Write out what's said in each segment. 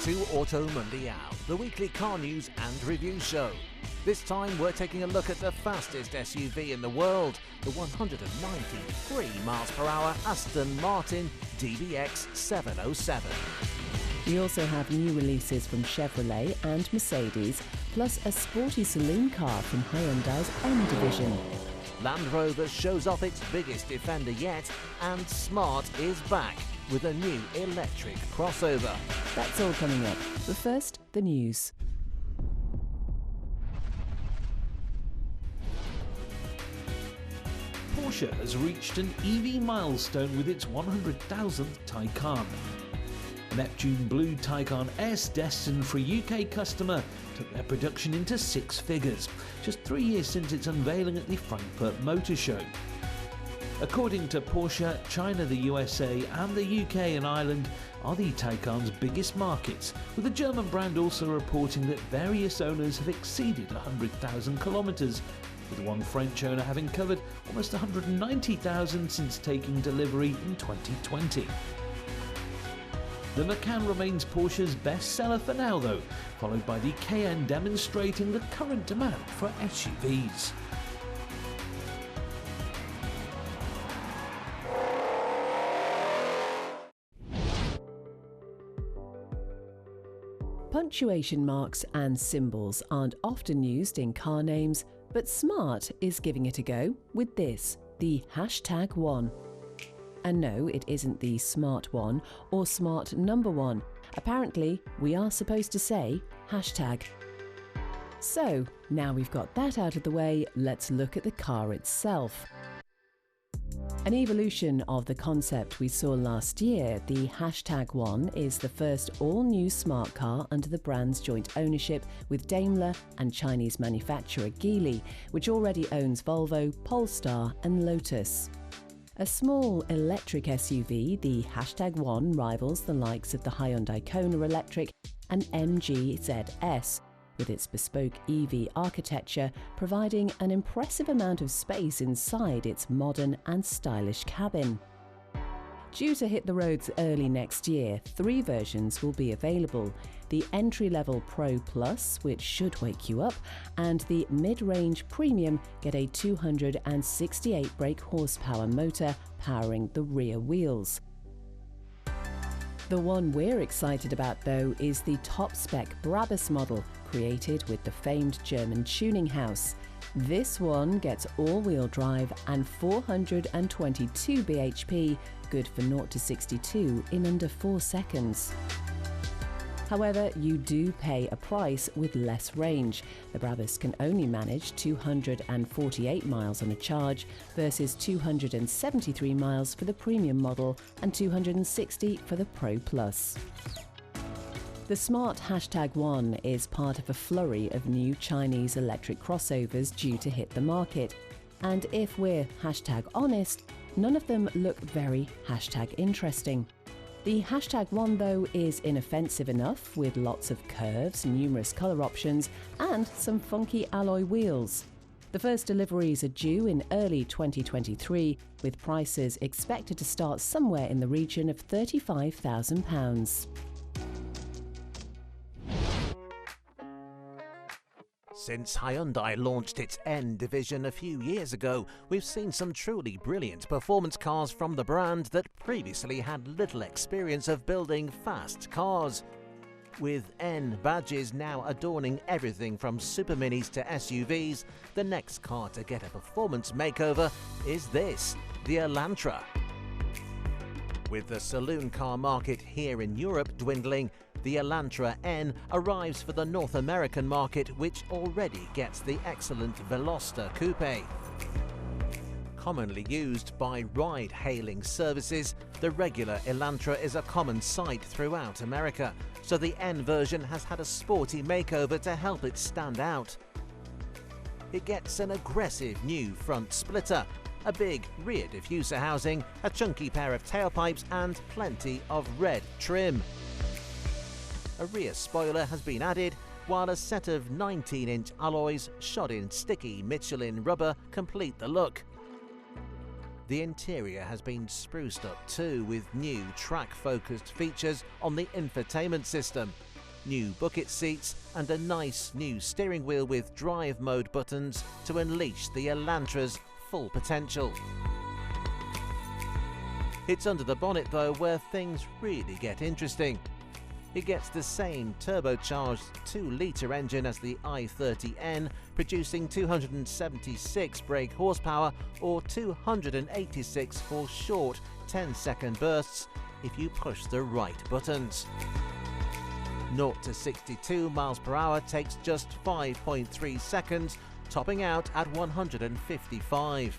to Auto Mundial, the weekly car news and review show. This time we're taking a look at the fastest SUV in the world, the 193 miles per hour Aston Martin DBX707. We also have new releases from Chevrolet and Mercedes, plus a sporty saloon car from Hyundai's N division. Land Rover shows off its biggest defender yet, and Smart is back with a new electric crossover. That's all coming up, but first, the news. Porsche has reached an EV milestone with its 100,000th Taycan. Neptune Blue Taycan S, destined for a UK customer, took their production into six figures, just 3 years since its unveiling at the Frankfurt Motor Show. According to Porsche, China, the USA and the UK and Ireland are the Taycan's biggest markets, with the German brand also reporting that various owners have exceeded 100,000 kilometres, with one French owner having covered almost 190,000 since taking delivery in 2020. The Macan remains Porsche's best seller for now though, followed by the Cayenne, demonstrating the current demand for SUVs. Punctuation marks and symbols aren't often used in car names, but Smart is giving it a go with this, the #1. And no, it isn't the Smart 1 or Smart number 1. Apparently, we are supposed to say hashtag. So, now we've got that out of the way, let's look at the car itself. An evolution of the concept we saw last year, the #1 is the first all-new smart car under the brand's joint ownership with Daimler and Chinese manufacturer Geely, which already owns Volvo, Polestar and Lotus. A small electric SUV, the #1 rivals the likes of the Hyundai Kona Electric and MG ZS, with its bespoke EV architecture providing an impressive amount of space inside its modern and stylish cabin. Due to hit the roads early next year, 3 versions will be available: the entry-level Pro Plus, which should wake you up, and the mid-range Premium get a 268 brake horsepower motor powering the rear wheels. The one we're excited about though is the top-spec Brabus model, created with the famed German tuning house. This one gets all-wheel drive and 422 bhp, good for 0 to 62 in under 4 seconds. However, you do pay a price with less range. The Brabus can only manage 248 miles on a charge versus 273 miles for the Premium model and 260 for the Pro Plus. The Smart #1 is part of a flurry of new Chinese electric crossovers due to hit the market. And if we're #honest, none of them look very #interesting. The #1 though is inoffensive enough, with lots of curves, numerous colour options and some funky alloy wheels. The first deliveries are due in early 2023, with prices expected to start somewhere in the region of £35,000. Since Hyundai launched its N division a few years ago, we've seen some truly brilliant performance cars from the brand that previously had little experience of building fast cars. With N badges now adorning everything from super minis to SUVs, the next car to get a performance makeover is this, the ELANTRA. With the saloon car market here in Europe dwindling, the ELANTRA N arrives for the North American market, which already gets the excellent Veloster Coupe. Commonly used by ride-hailing services, the regular ELANTRA is a common sight throughout America, so the N version has had a sporty makeover to help it stand out. It gets an aggressive new front splitter, a big rear diffuser housing, a chunky pair of tailpipes and plenty of red trim. A rear spoiler has been added, while a set of 19-inch alloys shod in sticky Michelin rubber complete the look. The interior has been spruced up too, with new track-focused features on the infotainment system. new bucket seats and a nice new steering wheel with drive mode buttons to unleash the Elantra's full potential. It's under the bonnet though where things really get interesting. It gets the same turbocharged 2-litre engine as the i30N, producing 276 brake horsepower or 286 for short 10-second bursts if you push the right buttons. 0 to 62 miles per hour takes just 5.3 seconds, topping out at 155.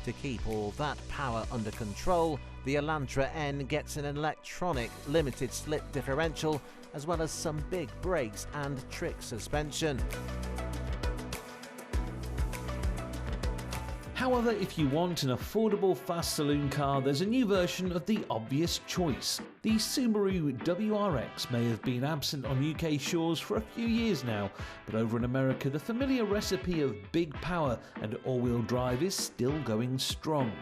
To keep all that power under control, the Elantra N gets an electronic limited slip differential as well as some big brakes and trick suspension. However, if you want an affordable fast saloon car, there's a new version of the obvious choice. The Subaru WRX may have been absent on UK shores for a few years now, but over in America the familiar recipe of big power and all-wheel drive is still going strong.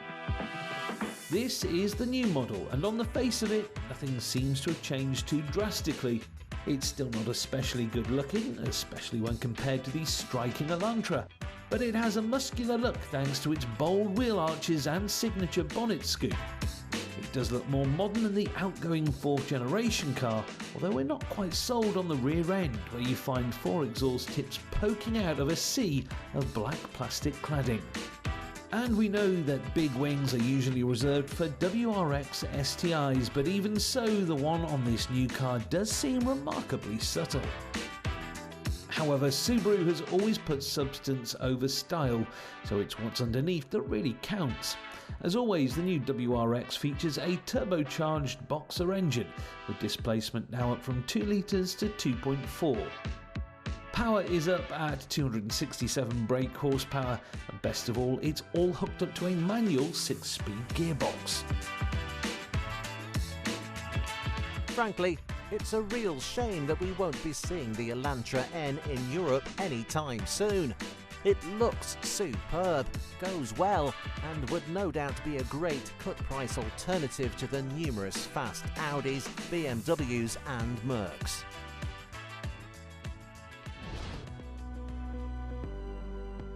This is the new model, and on the face of it, nothing seems to have changed too drastically. It's still not especially good looking, especially when compared to the striking Elantra, but it has a muscular look thanks to its bold wheel arches and signature bonnet scoop. It does look more modern than the outgoing 4th generation car, although we're not quite sold on the rear end, where you find 4 exhaust tips poking out of a sea of black plastic cladding. And we know that big wings are usually reserved for WRX STIs, but even so, the one on this new car does seem remarkably subtle. However, Subaru has always put substance over style, so it's what's underneath that really counts. As always, the new WRX features a turbocharged boxer engine, with displacement now up from 2 litres to 2.4. Power is up at 267 brake horsepower, and best of all, it's all hooked up to a manual 6-speed gearbox. Frankly, it's a real shame that we won't be seeing the Elantra N in Europe anytime soon. It looks superb, goes well, and would no doubt be a great cut-price alternative to the numerous fast Audis, BMWs and Mercs.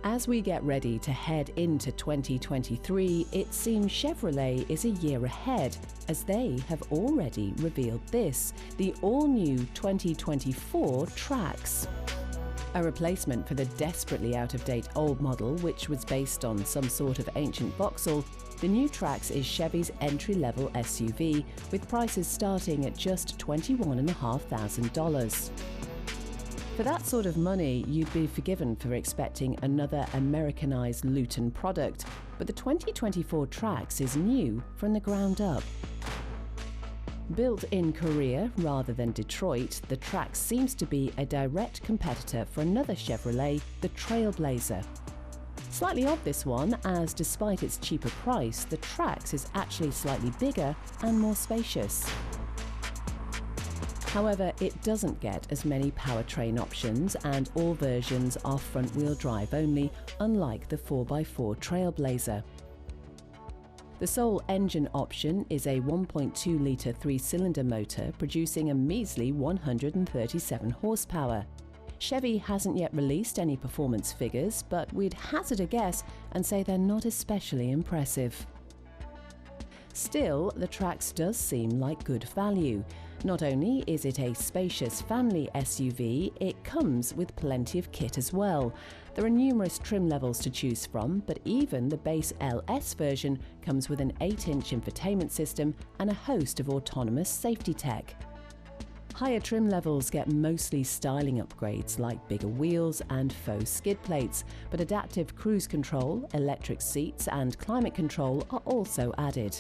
As we get ready to head into 2023, it seems Chevrolet is a year ahead, as they have already revealed this, the all-new 2024 TRAX. A replacement for the desperately out-of-date old model, which was based on some sort of ancient Vauxhall, the new TRAX is Chevy's entry-level SUV, with prices starting at just $21,500. For that sort of money, you'd be forgiven for expecting another Americanized Luton product, but the 2024 TRAX is new from the ground up. Built in Korea rather than Detroit, the TRAX seems to be a direct competitor for another Chevrolet, the Trailblazer. Slightly odd this one, as despite its cheaper price, the TRAX is actually slightly bigger and more spacious. However, it doesn't get as many powertrain options, and all versions are front-wheel drive only, unlike the 4x4 Trailblazer. The sole engine option is a 1.2-litre 3-cylinder motor producing a measly 137 horsepower. Chevy hasn't yet released any performance figures, but we'd hazard a guess and say they're not especially impressive. Still, the TRAX does seem like good value. Not only is it a spacious family SUV, it comes with plenty of kit as well. There are numerous trim levels to choose from, but even the base LS version comes with an 8-inch infotainment system and a host of autonomous safety tech. Higher trim levels get mostly styling upgrades like bigger wheels and faux skid plates, but adaptive cruise control, electric seats and climate control are also added.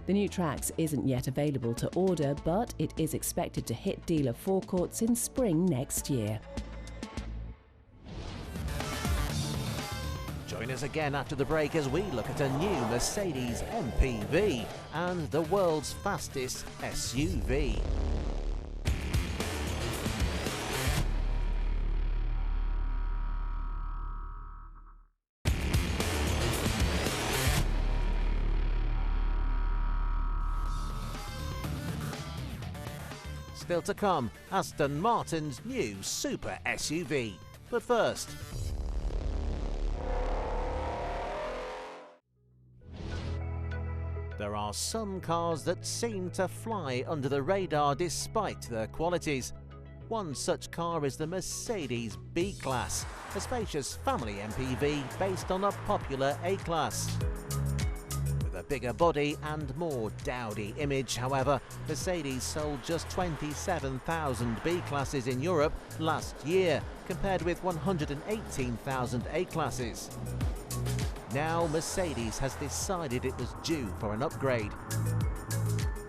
The new TRAX isn't yet available to order, but it is expected to hit dealer forecourts in spring next year. Join us again after the break as we look at a new Mercedes MPV and the world's fastest SUV. still to come, Aston Martin's new super SUV. But first, there are some cars that seem to fly under the radar despite their qualities. One such car is the Mercedes B-Class, a spacious family MPV based on a popular A-Class. With a bigger body and more dowdy image, however, Mercedes sold just 27,000 B-Classes in Europe last year, compared with 118,000 A-Classes. Now Mercedes has decided it was due for an upgrade.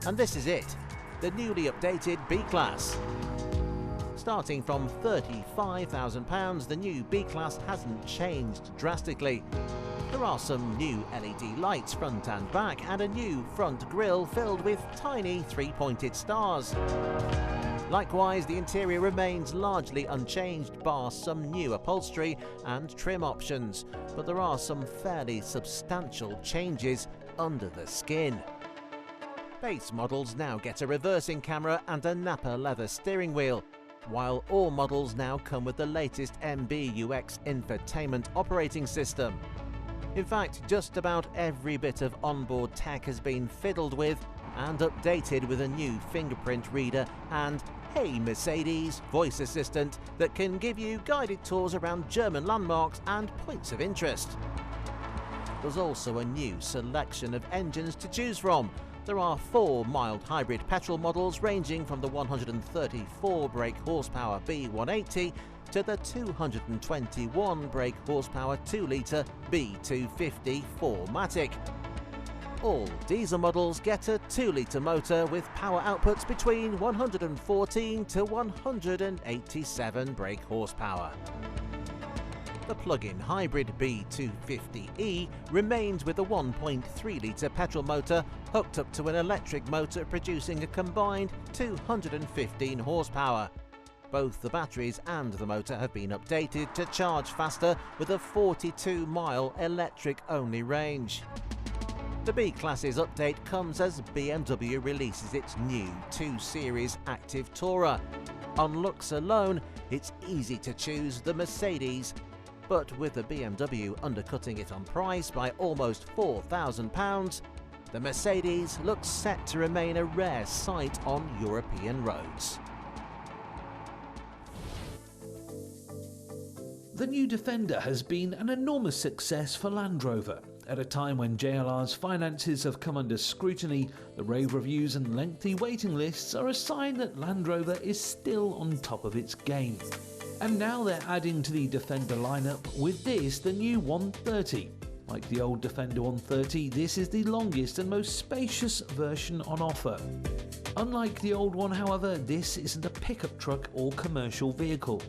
And this is it, the newly updated B-Class. Starting from £35,000, the new B-Class hasn't changed drastically. There are some new LED lights front and back and a new front grille filled with tiny three-pointed stars. Likewise, the interior remains largely unchanged, bar some new upholstery and trim options, but there are some fairly substantial changes under the skin. Base models now get a reversing camera and a Napa leather steering wheel, while all models now come with the latest MBUX infotainment operating system. In fact, just about every bit of onboard tech has been fiddled with and updated with a new fingerprint reader and Hey Mercedes voice assistant that can give you guided tours around German landmarks and points of interest. There's also a new selection of engines to choose from. There are 4 mild hybrid petrol models ranging from the 134 brake horsepower B180 to the 221 brake horsepower 2-litre B250 4MATIC. All diesel models get a 2-litre motor with power outputs between 114 to 187 brake horsepower. The plug-in hybrid B250E remains with a 1.3-litre petrol motor hooked up to an electric motor producing a combined 215 horsepower. Both the batteries and the motor have been updated to charge faster with a 42-mile electric-only range. The B-Class's update comes as BMW releases its new 2 Series Active Tourer. On looks alone, it's easy to choose the Mercedes, but with the BMW undercutting it on price by almost £4,000, the Mercedes looks set to remain a rare sight on European roads. The new Defender has been an enormous success for Land Rover. At a time when JLR's finances have come under scrutiny, the rave reviews and lengthy waiting lists are a sign that Land Rover is still on top of its game. And now they're adding to the Defender lineup with this, the new 130. Like the old Defender 130, this is the longest and most spacious version on offer. Unlike the old one, however, this isn't a pickup truck or commercial vehicle.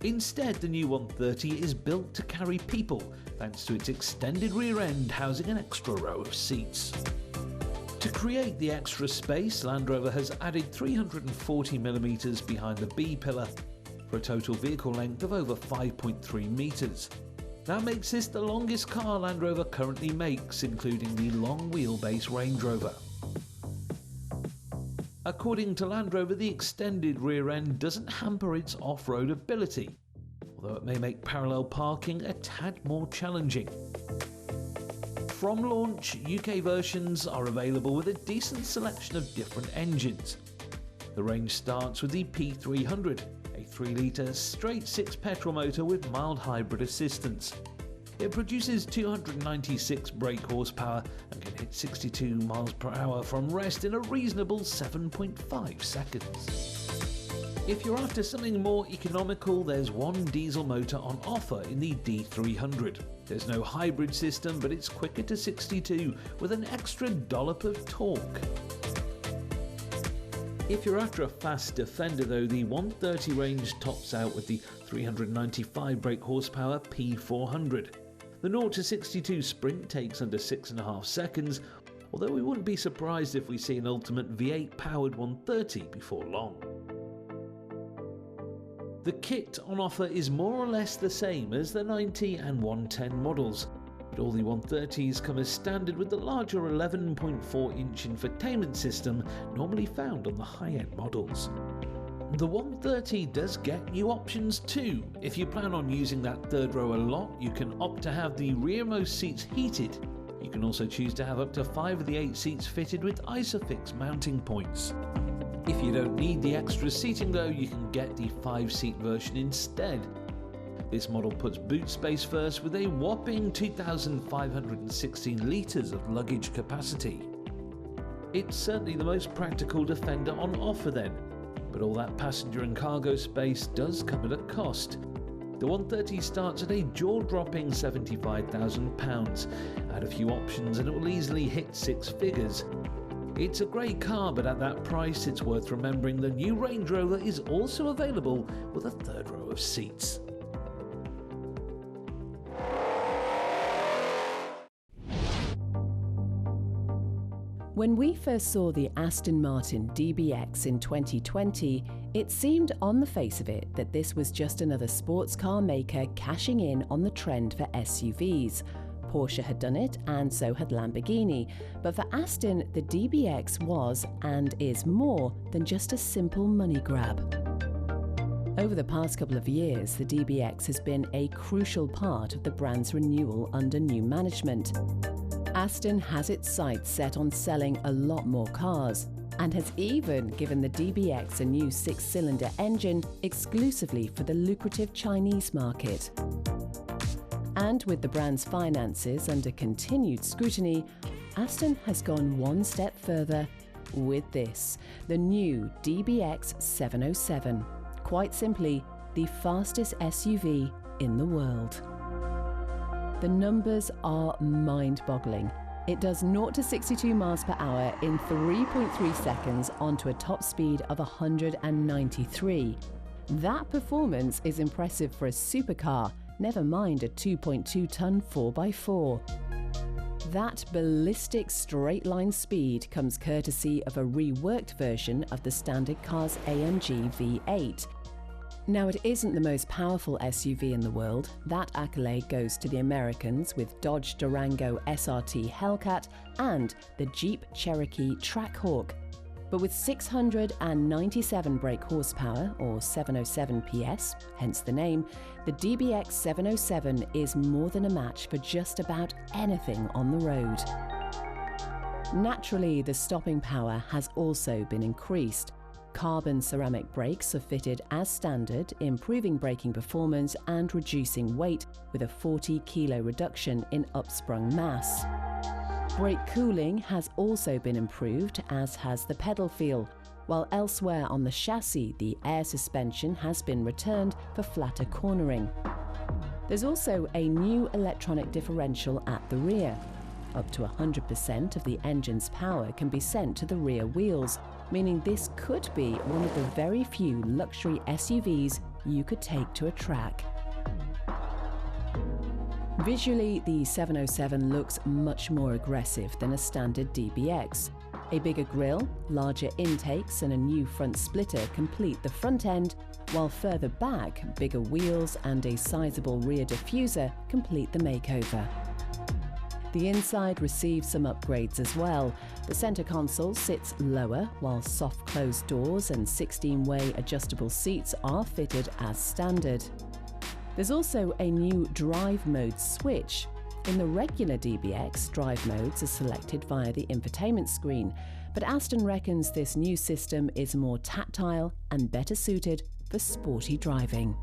Instead, the new 130 is built to carry people, thanks to its extended rear end housing an extra row of seats. To create the extra space, Land Rover has added 340mm behind the B-pillar, for a total vehicle length of over 5.3 metres. That makes this the longest car Land Rover currently makes, including the long wheelbase Range Rover. According to Land Rover, the extended rear end doesn't hamper its off-road ability, although it may make parallel parking a tad more challenging. From launch, UK versions are available with a decent selection of different engines. The range starts with the P300, a 3-litre straight-6 petrol motor with mild hybrid assistance. It produces 296 brake horsepower and can hit 62 miles per hour from rest in a reasonable 7.5 seconds. If you're after something more economical, there's one diesel motor on offer in the D300. There's no hybrid system, but it's quicker to 62 with an extra dollop of torque. If you're after a fast Defender though, the 130 range tops out with the 395 brake horsepower P400. The 0 to 62 sprint takes under 6.5 seconds, although we wouldn't be surprised if we see an ultimate V8 powered 130 before long. The kit on offer is more or less the same as the 90 and 110 models, but all the 130s come as standard with the larger 11.4-inch infotainment system normally found on the high-end models. The 130 does get new options too. If you plan on using that third row a lot, you can opt to have the rearmost seats heated. You can also choose to have up to 5 of the 8 seats fitted with ISOFIX mounting points. If you don't need the extra seating though, you can get the 5-seat version instead. This model puts boot space first with a whopping 2,516 litres of luggage capacity. It's certainly the most practical Defender on offer then, but all that passenger and cargo space does come at a cost. The 130 starts at a jaw-dropping £75,000. Add a few options and it will easily hit 6 figures. It's a great car, but at that price it's worth remembering the new Range Rover is also available with a third row of seats. When we first saw the Aston Martin DBX in 2020, it seemed on the face of it that this was just another sports car maker cashing in on the trend for SUVs. Porsche had done it, and so had Lamborghini. But for Aston, the DBX was and is more than just a simple money grab. Over the past couple of years, the DBX has been a crucial part of the brand's renewal under new management. Aston has its sights set on selling a lot more cars, and has even given the DBX a new 6-cylinder engine exclusively for the lucrative Chinese market. And with the brand's finances under continued scrutiny, Aston has gone one step further with this, the new DBX707. Quite simply, the fastest SUV in the world. The numbers are mind-boggling. It does 0 to 62 miles per hour in 3.3 seconds onto a top speed of 193. That performance is impressive for a supercar, never mind a 2.2-ton 4x4. That ballistic straight-line speed comes courtesy of a reworked version of the standard car's AMG V8. Now, it isn't the most powerful SUV in the world. That accolade goes to the Americans with Dodge Durango SRT Hellcat and the Jeep Cherokee Trackhawk. But with 697 brake horsepower, or 707 PS, hence the name, the DBX707 is more than a match for just about anything on the road. Naturally, the stopping power has also been increased. Carbon ceramic brakes are fitted as standard, improving braking performance and reducing weight with a 40-kilo reduction in upsprung mass. Brake cooling has also been improved, as has the pedal feel, while elsewhere on the chassis the air suspension has been returned for flatter cornering. There's also a new electronic differential at the rear. Up to 100% of the engine's power can be sent to the rear wheels, meaning this could be one of the very few luxury SUVs you could take to a track. Visually, the 707 looks much more aggressive than a standard DBX. A bigger grille, larger intakes and a new front splitter complete the front end, while further back, bigger wheels and a sizable rear diffuser complete the makeover. The inside receives some upgrades as well. The center console sits lower, while soft closed doors and 16-way adjustable seats are fitted as standard. There's also a new drive mode switch. In the regular DBX, drive modes are selected via the infotainment screen, but Aston reckons this new system is more tactile and better suited for sporty driving.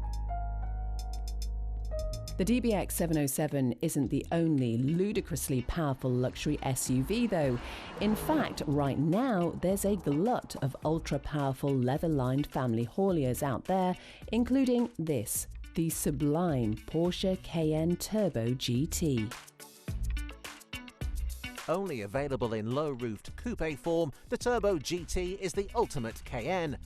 The DBX707 isn't the only ludicrously powerful luxury SUV though. In fact, right now there's a glut of ultra-powerful leather-lined family hauliers out there, including this, the sublime Porsche Cayenne Turbo GT. Only available in low-roofed coupe form, the Turbo GT is the ultimate Cayenne.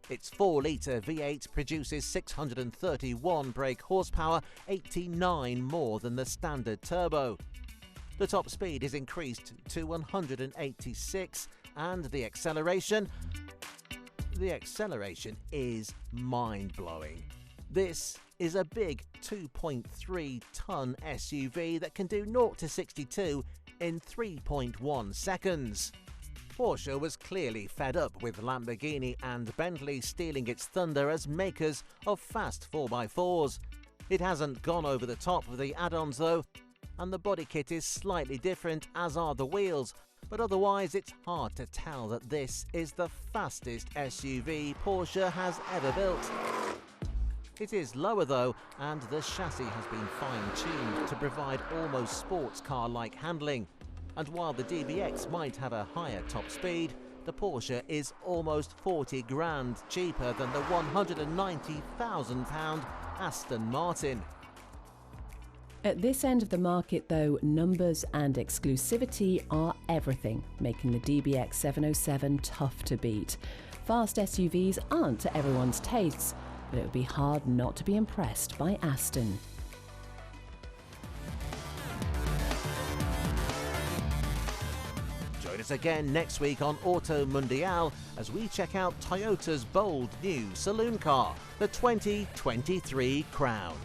Its 4-litre V8 produces 631 brake horsepower, 89 more than the standard turbo. The top speed is increased to 186, and the acceleration is mind-blowing. This is a big 2.3-ton SUV that can do 0 to 62 in 3.1 seconds. Porsche was clearly fed up with Lamborghini and Bentley stealing its thunder as makers of fast 4x4s. It hasn't gone over the top with the add-ons though, and the body kit is slightly different, as are the wheels, but otherwise it's hard to tell that this is the fastest SUV Porsche has ever built. It is lower though, and the chassis has been fine-tuned to provide almost sports car-like handling. And while the DBX might have a higher top speed, the Porsche is almost 40 grand cheaper than the £190,000 Aston Martin. At this end of the market though, numbers and exclusivity are everything, making the DBX707 tough to beat. Fast SUVs aren't to everyone's tastes, but it would be hard not to be impressed by Aston. Join us again next week on Auto Mundial as we check out Toyota's bold new saloon car, the 2023 Crown.